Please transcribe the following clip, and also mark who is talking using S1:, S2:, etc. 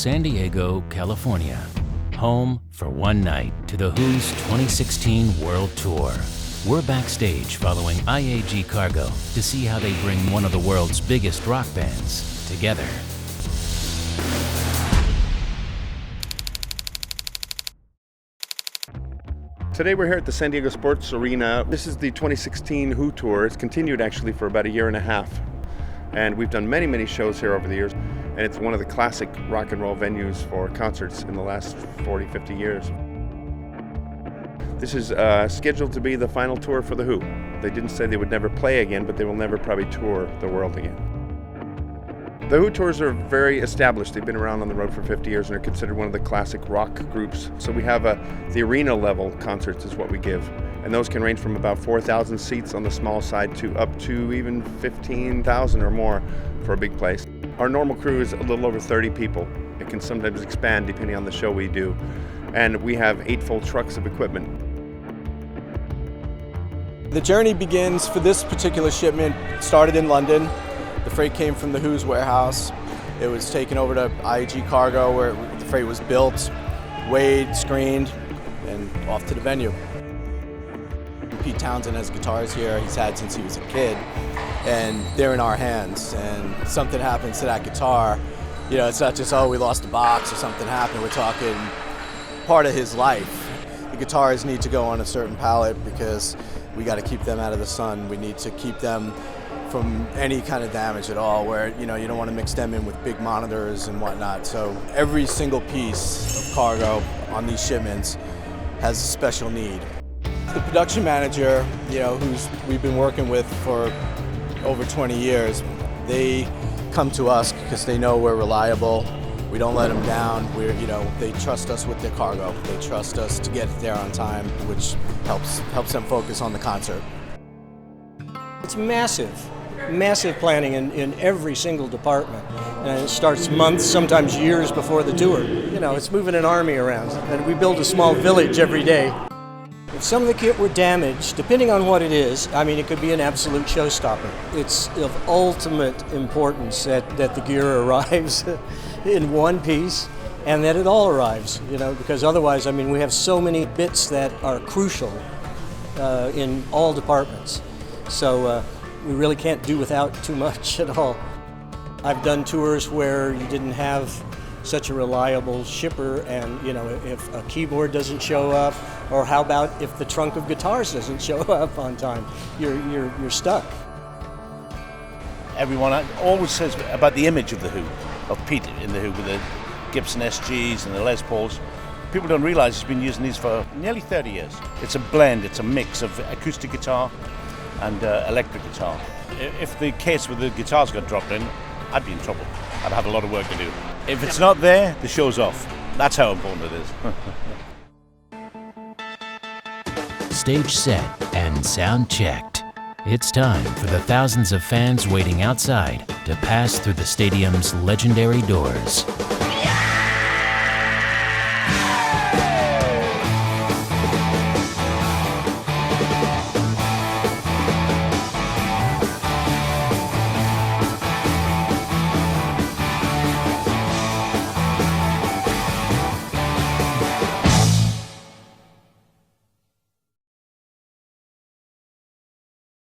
S1: San Diego, California, home for one night to The Who's 2016 World Tour. We're backstage following IAG Cargo to see how they bring one of the world's biggest rock bands together.
S2: Today we're here at the San Diego Sports Arena. This is the 2016 Who Tour. It's continued actually for about a year and a half. And we've done many shows here over the years. And it's one of the classic rock and roll venues for concerts in the last 40, 50 years. This is scheduled to be the final tour for The Who. They didn't say they would never play again, but they will never probably tour the world again. The Who tours are very established. They've been around on the road for 50 years and are considered one of the classic rock groups. So we have the arena level concerts is what we give. And those can range from about 4,000 seats on the small side to up to even 15,000 or more for a big place. Our normal crew is a little over 30 people. It can sometimes expand depending on the show we do. And we have 8 full trucks of equipment.
S3: The journey begins for this particular shipment, started in London. The freight came from the Who's warehouse. It was taken over to IAG Cargo where the freight was built, weighed, screened, and off to the venue. Pete Townsend has guitars here, he's had since he was a kid, and they're in our hands. And something happens to that guitar, you know, it's not just, oh, we lost a box or something happened. We're talking part of his life. The guitars need to go on a certain pallet because we got to keep them out of the sun. We need to keep them from any kind of damage at all, where you don't want to mix them in with big monitors and whatnot. So every single piece of cargo on these shipments has a special need. The production manager, who's we've been working with for over 20 years, they come to us because they know we're reliable. We don't let them down. They trust us with their cargo. They trust us to get it there on time, which helps them focus on the concert.
S4: It's massive planning in every single department. And it starts months, sometimes years before the tour. It's moving an army around, and we build a small village every day. If some of the kit were damaged, depending on what it is, it could be an absolute showstopper. It's of ultimate importance that the gear arrives in one piece and that it all arrives, because otherwise, we have so many bits that are crucial in all departments. So we really can't do without too much at all. I've done tours where you didn't have such a reliable shipper, and if a keyboard doesn't show up, or how about if the trunk of guitars doesn't show up on time, you're stuck.
S5: Everyone always says about the image of the Who, of Pete in the Who with the Gibson SGs and the Les Pauls. People don't realize he's been using these for nearly 30 years. It's a blend, it's a mix of acoustic guitar and electric guitar. If the case with the guitars got dropped in, I'd be in trouble. I'd have a lot of work to do. If it's not there, the show's off. That's how important it
S1: is. Stage set and sound checked. It's time for the thousands of fans waiting outside to pass through the stadium's legendary doors.